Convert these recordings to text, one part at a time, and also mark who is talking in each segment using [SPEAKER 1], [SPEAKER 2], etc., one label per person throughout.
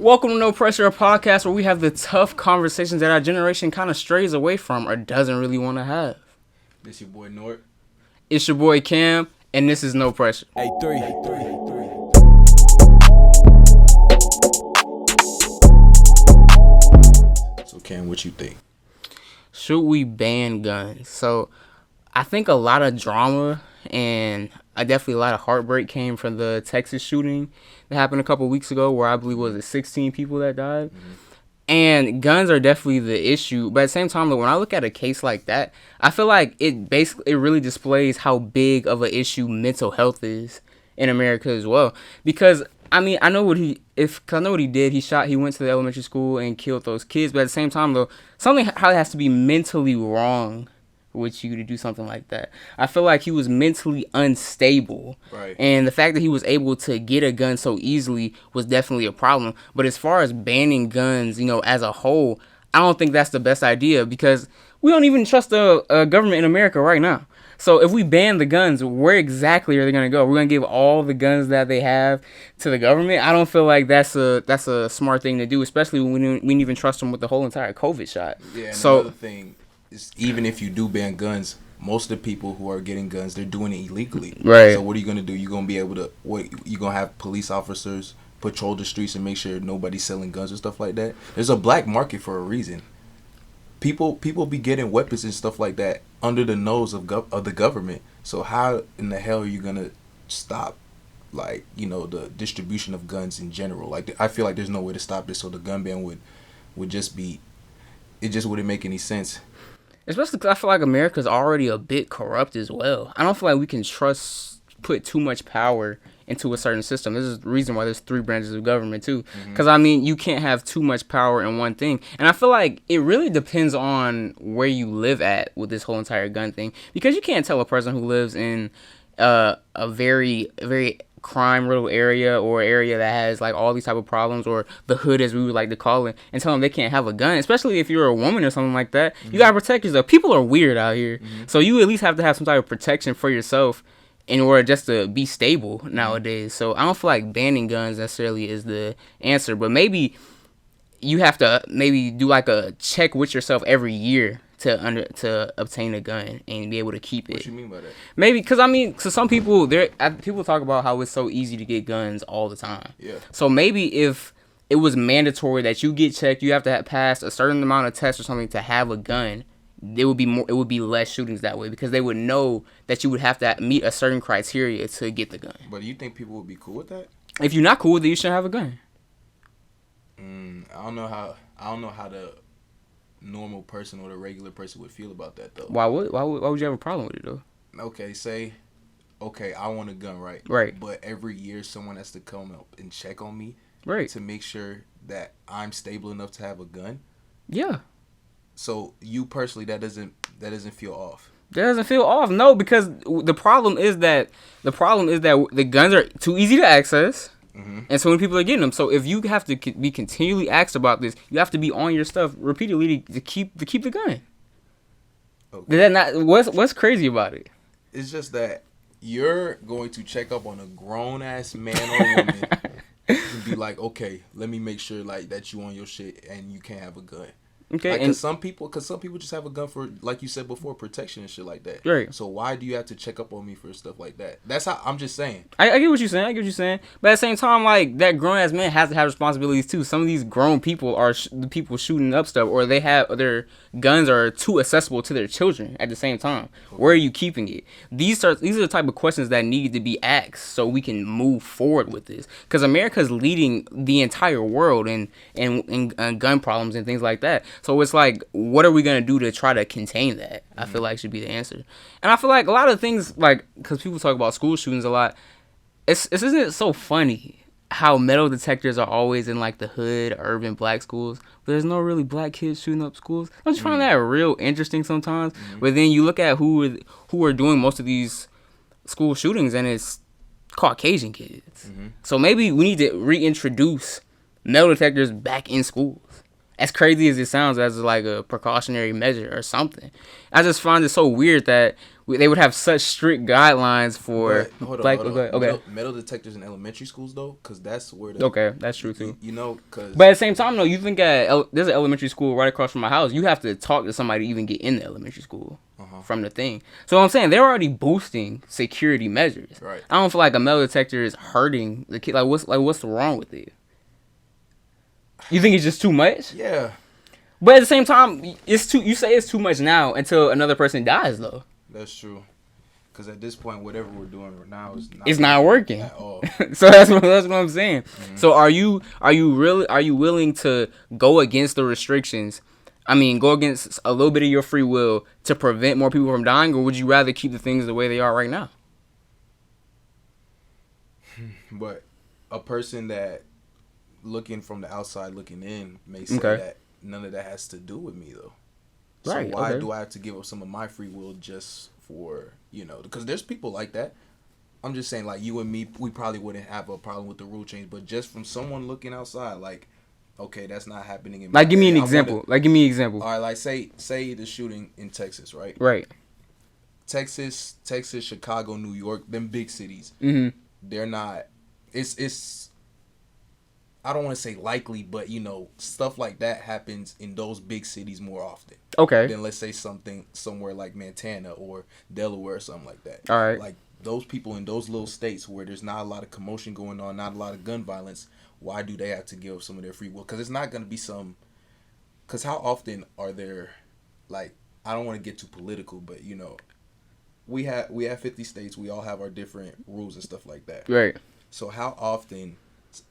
[SPEAKER 1] Welcome to No Pressure, a podcast where we have the tough conversations that our generation kind of strays away from or doesn't really want to have.
[SPEAKER 2] This your boy Nort.
[SPEAKER 1] It's your boy Cam, and this is No Pressure.
[SPEAKER 2] So Cam, what you think?
[SPEAKER 1] Should we ban guns? So I think a lot of drama and definitely a lot of heartbreak came from the Texas shooting that happened a couple weeks ago, where I believe was it 16 people that died. Mm-hmm. And guns are definitely the issue, but at the same time, when I look at a case like that, I feel like it really displays how big of an issue mental health is in America as well. Because I mean, I know what he did. He went to the elementary school and killed those kids. But at the same time, though, something probably has to be mentally wrong with you to do something like that. I feel like he was mentally unstable.
[SPEAKER 2] Right.
[SPEAKER 1] And the fact that he was able to get a gun so easily was definitely a problem. But as far as banning guns, as a whole, I don't think that's the best idea, because we don't even trust the government in America right now. So if we ban the guns, where exactly are they going to go? We're going to give all the guns that they have to the government? I don't feel like that's a smart thing to do, especially when we didn't even trust them with the whole entire COVID shot.
[SPEAKER 2] Yeah, and another thing is, even if you do ban guns, most of the people who are getting guns, they're doing it illegally.
[SPEAKER 1] Right.
[SPEAKER 2] So what are you going to do? You're going to be able to, you're going to have police officers patrol the streets and make sure nobody's selling guns and stuff like that? There's a black market for a reason. People be getting weapons and stuff like that under the nose of the government. So how in the hell are you gonna stop, the distribution of guns in general? Like, I feel like there's no way to stop this. So the gun ban would just be, it just wouldn't make any sense.
[SPEAKER 1] Especially because I feel like America's already a bit corrupt as well. I don't feel like we can put too much power into a certain system. This is the reason why there's 3 branches of government too. Because you can't have too much power in one thing. And I feel like it really depends on where you live at with this whole entire gun thing. Because you can't tell a person who lives in a very, very crime-riddled area, or area that has like all these type of problems, or the hood as we would like to call it, and tell them they can't have a gun, especially if you're a woman or something like that. You gotta protect yourself. People are weird out here. So you at least have to have some type of protection for yourself in order just to be stable nowadays. So I don't feel like banning guns necessarily is the answer, but maybe you have to do like a check with yourself every year to obtain a gun and be able to keep it.
[SPEAKER 2] What you mean by that?
[SPEAKER 1] Maybe because some people people talk about how it's so easy to get guns all the time.
[SPEAKER 2] Yeah.
[SPEAKER 1] So maybe if it was mandatory that you get checked, you have to pass a certain amount of tests or something to have a gun, it would be less shootings that way, because they would know that you would have to meet a certain criteria to get the gun.
[SPEAKER 2] But do you think people would be cool with that?
[SPEAKER 1] If you're not cool with it, you shouldn't have a gun.
[SPEAKER 2] I don't know how the normal person or the regular person would feel about that though.
[SPEAKER 1] Why would you have a problem with it though?
[SPEAKER 2] Okay, I want a gun, right?
[SPEAKER 1] Right.
[SPEAKER 2] But every year someone has to come up and check on me,
[SPEAKER 1] right,
[SPEAKER 2] to make sure that I'm stable enough to have a gun.
[SPEAKER 1] Yeah.
[SPEAKER 2] So you personally, that doesn't feel off.
[SPEAKER 1] That doesn't feel off, no, because the problem is that the guns are too easy to access, and so many people are getting them. So if you have to be continually asked about this, you have to be on your stuff repeatedly to keep the gun. Okay. Is that not what's crazy about it?
[SPEAKER 2] It's just that you're going to check up on a grown ass man or woman and be like, okay, let me make sure like that you on your shit and you can't have a gun.
[SPEAKER 1] Okay,
[SPEAKER 2] because some people just have a gun for, like you said before, protection and shit like that.
[SPEAKER 1] Right.
[SPEAKER 2] So why do you have to check up on me for stuff like that? That's how I'm just saying.
[SPEAKER 1] I get what you're saying. But at the same time, like, that grown ass man has to have responsibilities too. Some of these grown people are the people shooting up stuff, or they have their guns are too accessible to their children at the same time. Okay. Where are you keeping it? These are the type of questions that need to be asked so we can move forward with this. Because America's leading the entire world in gun problems and things like that. So it's like, what are we going to do to try to contain that? I feel like should be the answer. And I feel like a lot of things, like, because people talk about school shootings a lot, isn't it so funny how metal detectors are always in, like, the hood, urban black schools, but there's no really black kids shooting up schools? Don't you find that real interesting sometimes? But then you look at who are doing most of these school shootings, and it's Caucasian kids. So maybe we need to reintroduce metal detectors back in schools. As crazy as it sounds, as like a precautionary measure or something. I just find it so weird that they would have such strict guidelines for
[SPEAKER 2] But hold on,
[SPEAKER 1] black.
[SPEAKER 2] hold on.
[SPEAKER 1] Okay,
[SPEAKER 2] Metal detectors in elementary schools though, because that's where the
[SPEAKER 1] okay, that's true too.
[SPEAKER 2] you know, because
[SPEAKER 1] But at the same time, though, you think there's an elementary school right across from my house. You have to talk to somebody to even get in the elementary school from the thing. So I'm saying they're already boosting security measures.
[SPEAKER 2] Right.
[SPEAKER 1] I don't feel like a metal detector is hurting the kid. What's wrong with it? You think it's just too much?
[SPEAKER 2] yeah,
[SPEAKER 1] But at the same time, it's too. You say it's too much now until another person dies, though.
[SPEAKER 2] that's true. Because at this point, whatever we're doing right now is
[SPEAKER 1] It's not working.
[SPEAKER 2] at all.
[SPEAKER 1] So that's what I'm saying. So are you willing to go against the restrictions? I mean, go against a little bit of your free will to prevent more people from dying, or would you rather keep the things the way they are right now?
[SPEAKER 2] But a person that looking from the outside looking in may say
[SPEAKER 1] Okay.
[SPEAKER 2] that none of that has to do with me though.
[SPEAKER 1] Right,
[SPEAKER 2] So why
[SPEAKER 1] okay.
[SPEAKER 2] do I have to give up some of my free will just for, because there's people like that. I'm just saying, like, you and me, we probably wouldn't have a problem with the rule change, but just from someone looking outside, like, okay, that's not happening in my
[SPEAKER 1] Like, give me an
[SPEAKER 2] area.
[SPEAKER 1] example. Like, give me an example.
[SPEAKER 2] All right, like, say the shooting in Texas, right?
[SPEAKER 1] Right.
[SPEAKER 2] Texas, Chicago, New York, them big cities.
[SPEAKER 1] Mm-hmm.
[SPEAKER 2] They're not. It's. I don't want to say likely, but stuff like that happens in those big cities more often
[SPEAKER 1] Okay.
[SPEAKER 2] than, let's say, something somewhere like Montana or Delaware or something like that.
[SPEAKER 1] All right.
[SPEAKER 2] Like those people in those little states where there's not a lot of commotion going on, not a lot of gun violence. Why do they have to give up some of their free will? Because it's not going to be some. Because how often are there, like, I don't want to get too political, but we have 50 states. We all have our different rules and stuff like that.
[SPEAKER 1] Right.
[SPEAKER 2] So how often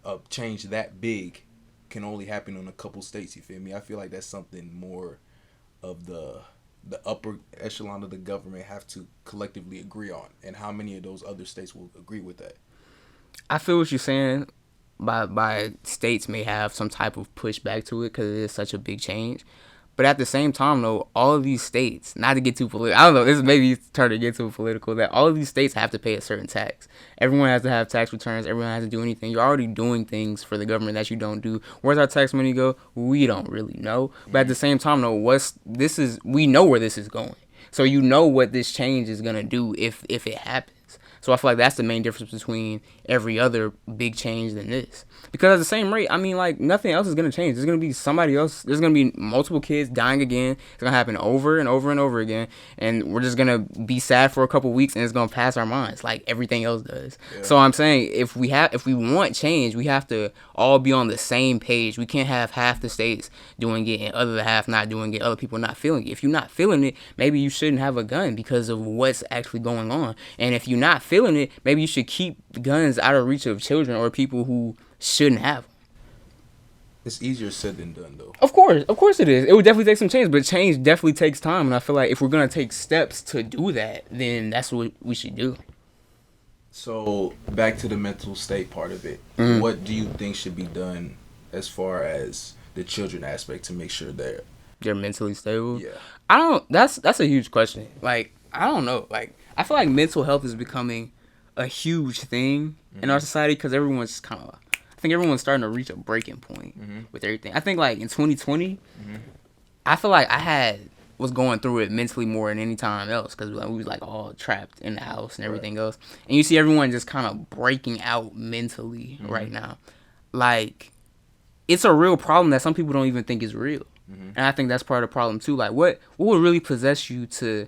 [SPEAKER 2] a change that big can only happen on a couple states? You feel me? I feel like that's something more of the upper echelon of the government have to collectively agree on, and how many of those other states will agree with that?
[SPEAKER 1] I feel what you're saying. By states may have some type of pushback to it because it is such a big change. But at the same time, though, all of these states, not to get too political, I don't know, this is maybe turning to get too political, that all of these states have to pay a certain tax. Everyone has to have tax returns. Everyone has to do anything. You're already doing things for the government that you don't do. Where's our tax money go? We don't really know. But at the same time, though, we know where this is going. So you know what this change is going to do if it happens. So I feel like that's the main difference between every other big change than this. Because at the same rate, I mean, like, nothing else is going to change. There's going to be somebody else. There's going to be multiple kids dying again. It's going to happen over and over and over again. And we're just going to be sad for a couple weeks, and it's going to pass our minds like everything else does. Yeah. So I'm saying if we want change, we have to all be on the same page. We can't have half the states doing it and other half not doing it, other people not feeling it. If you're not feeling it, maybe you shouldn't have a gun because of what's actually going on. And if you're not feeling it, maybe you should keep guns out of reach of children or people who shouldn't have them.
[SPEAKER 2] It's easier said than done, though.
[SPEAKER 1] Of course it is. It would definitely take some change, but change definitely takes time. And I feel like if we're gonna take steps to do that, then that's what we should do.
[SPEAKER 2] So back to the mental state part of it.
[SPEAKER 1] Mm-hmm.
[SPEAKER 2] What do you think should be done as far as the children aspect to make sure
[SPEAKER 1] they're mentally stable?
[SPEAKER 2] Yeah.
[SPEAKER 1] That's a huge question. Like, I don't know. Like, I feel like mental health is becoming a huge thing in our society because everyone's kind of, I think everyone's starting to reach a breaking point with everything. I think like in 2020, I feel like was going through it mentally more than any time else because we was like all trapped in the house and everything else. And you see everyone just kind of breaking out mentally right now. Like, it's a real problem that some people don't even think is real. And I think that's part of the problem too. Like, what would really possess you to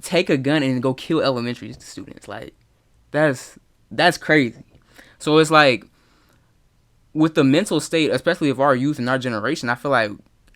[SPEAKER 1] take a gun and go kill elementary students? Like, that's crazy. So it's like, with the mental state, especially of our youth and our generation, I feel like,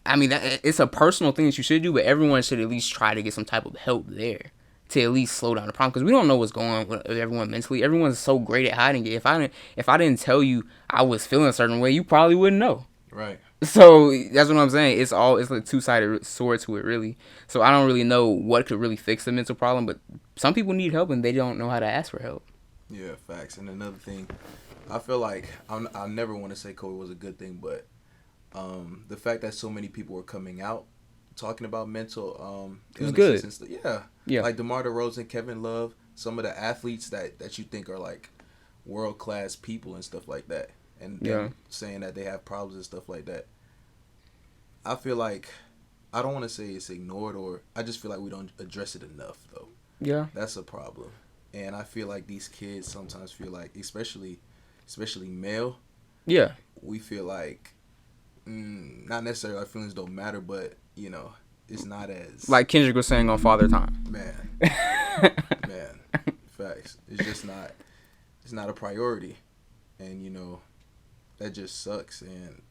[SPEAKER 1] I mean, it's a personal thing that you should do, but everyone should at least try to get some type of help there to at least slow down the problem, because we don't know what's going on with everyone mentally. Everyone's so great at hiding it. If I didn't tell you I was feeling a certain way, you probably wouldn't know.
[SPEAKER 2] Right.
[SPEAKER 1] So that's what I'm saying. It's a two-sided sword to it, really. So I don't really know what could really fix the mental problem, but some people need help and they don't know how to ask for help.
[SPEAKER 2] Yeah, facts. And another thing, I feel like I never want to say COVID was a good thing, but the fact that so many people were coming out talking about mental
[SPEAKER 1] it was good.
[SPEAKER 2] Yeah. Like DeMar DeRozan, Kevin Love, some of the athletes that you think are like world-class people and stuff like that. And saying that they have problems and stuff like that. I feel like I don't want to say it's ignored, or I just feel like we don't address it enough though.
[SPEAKER 1] Yeah.
[SPEAKER 2] That's a problem. And I feel like these kids sometimes feel like, especially male,
[SPEAKER 1] Yeah.
[SPEAKER 2] we feel like not necessarily our feelings don't matter, but you know, it's not as
[SPEAKER 1] Like Kendrick was saying on Father Time.
[SPEAKER 2] man, facts. It's just not. It's not a priority, and you know, that just sucks. And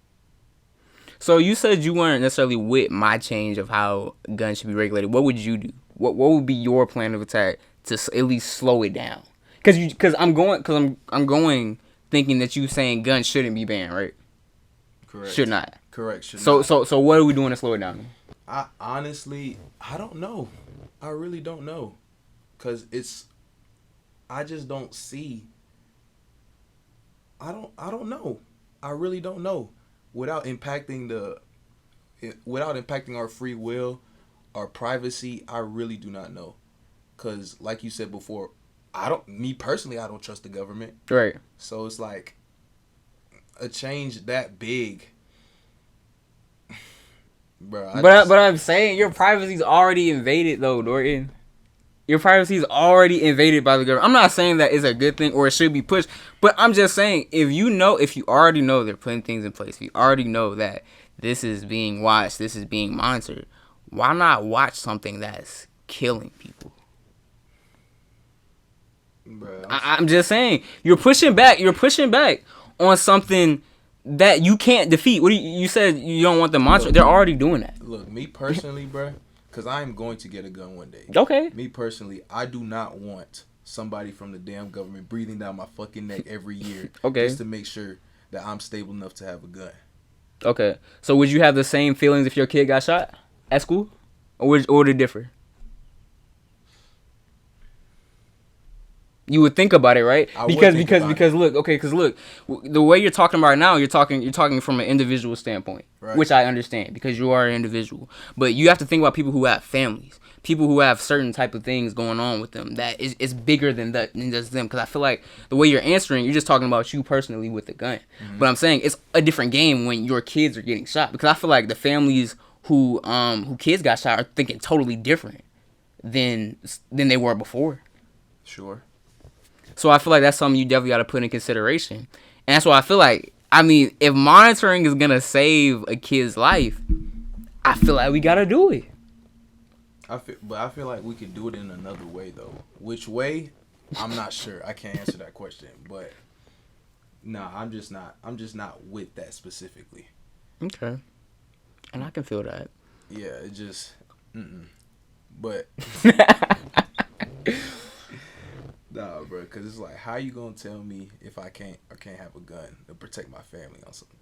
[SPEAKER 1] So you said you weren't necessarily with my change of how guns should be regulated. What would you do? What would be your plan of attack to at least slow it down? Because I'm going thinking that you saying guns shouldn't be banned, right?
[SPEAKER 2] correct.
[SPEAKER 1] Should not.
[SPEAKER 2] Correct. Should
[SPEAKER 1] So
[SPEAKER 2] not.
[SPEAKER 1] so what are we doing to slow it down?
[SPEAKER 2] I honestly, I don't know. I really don't know, cause I just don't see. I don't know. I really don't know. Without impacting our free will, our privacy, I really do not know. Cause like you said before, me personally, I don't trust the government.
[SPEAKER 1] Right.
[SPEAKER 2] So it's like a change that big. Bro,
[SPEAKER 1] But I'm saying your privacy's already invaded though, Norton. Your privacy is already invaded by the government. I'm not saying that is a good thing or it should be pushed, but I'm just saying if you already know they're putting things in place, if you already know that this is being watched, this is being monitored, why not watch something that's killing people?
[SPEAKER 2] Bro,
[SPEAKER 1] I'm just saying you're pushing back on something that you can't defeat. What you said you don't want the monster? They're already doing that.
[SPEAKER 2] look, me personally, bro, because I'm going to get a gun one day.
[SPEAKER 1] Okay.
[SPEAKER 2] Me personally, I do not want somebody from the damn government breathing down my fucking neck every year
[SPEAKER 1] Okay.
[SPEAKER 2] just to make sure that I'm stable enough to have a gun.
[SPEAKER 1] Okay. So would you have the same feelings if your kid got shot at school, or would it differ? You would think about it, right?
[SPEAKER 2] I would think about
[SPEAKER 1] Because look, the way you're talking about it now, you're talking from an individual standpoint,
[SPEAKER 2] Right.
[SPEAKER 1] which I understand because you are an individual. But you have to think about people who have families, people who have certain type of things going on with them that is bigger than just them. Because I feel like the way you're answering, you're just talking about you personally with the gun.
[SPEAKER 2] Mm-hmm.
[SPEAKER 1] But I'm saying it's a different game when your kids are getting shot, because I feel like the families who kids got shot are thinking totally different than they were before.
[SPEAKER 2] Sure.
[SPEAKER 1] So I feel like that's something you definitely got to put in consideration. And that's why I feel like, I mean, if monitoring is going to save a kid's life, I feel like we got to do it.
[SPEAKER 2] I feel like we could do it in another way though. Which way? I'm not sure. I can't answer that question. But nah, I'm just not with that specifically.
[SPEAKER 1] Okay. And I can feel that.
[SPEAKER 2] Yeah, it just But nah, bro, because it's like, how you gonna tell me if I can't have a gun to protect my family on something?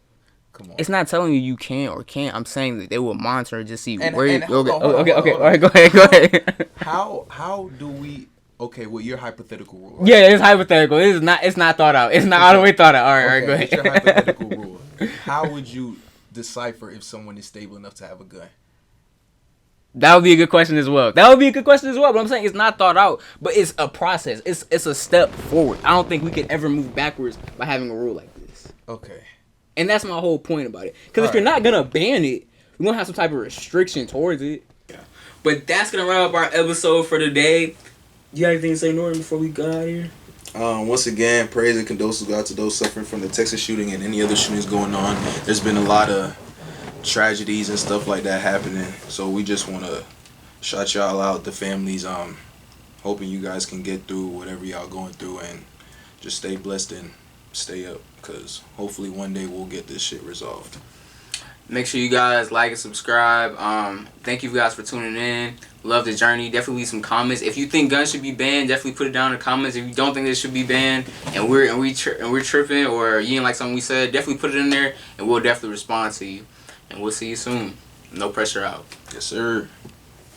[SPEAKER 2] Come on.
[SPEAKER 1] It's not telling you can or can't. I'm saying that they will monitor and just see
[SPEAKER 2] And-
[SPEAKER 1] where
[SPEAKER 2] and
[SPEAKER 1] you...
[SPEAKER 2] hold on,
[SPEAKER 1] Okay.
[SPEAKER 2] hold on.
[SPEAKER 1] All right, go ahead.
[SPEAKER 2] How do we? Okay, well, your hypothetical rule. Right?
[SPEAKER 1] Yeah, it's hypothetical. It's not thought out. It's not all the way thought out. All right, go
[SPEAKER 2] Okay,
[SPEAKER 1] ahead.
[SPEAKER 2] what's your hypothetical rule? How would you decipher if someone is stable enough to have a gun?
[SPEAKER 1] That would be a good question as well. But I'm saying it's not thought out, but it's a process. It's a step forward. I don't think we could ever move backwards by having a rule like this.
[SPEAKER 2] Okay.
[SPEAKER 1] And that's my whole point about it. Because if you're not going to ban it, we're going to have some type of restriction towards it.
[SPEAKER 2] Yeah.
[SPEAKER 1] But that's going to wrap up our episode for today. You got anything to say, Norton, before we go out of here?
[SPEAKER 2] Once again, praise and condolences go out to those suffering from the Texas shooting and any other shootings going on. There's been a lot of tragedies and stuff like that happening. So we just want to shout y'all out, the families. Hoping you guys can get through whatever y'all going through and just stay blessed and stay up, because hopefully one day we'll get this shit resolved.
[SPEAKER 1] Make sure you guys like and subscribe. Thank you guys for tuning in. Love the journey. Definitely leave some comments. If you think guns should be banned, definitely put it down in the comments. If you don't think they should be banned and we're tripping, or you ain't like something we said, definitely put it in there and we'll definitely respond to you. And we'll see you soon. No pressure out.
[SPEAKER 2] Yes, sir.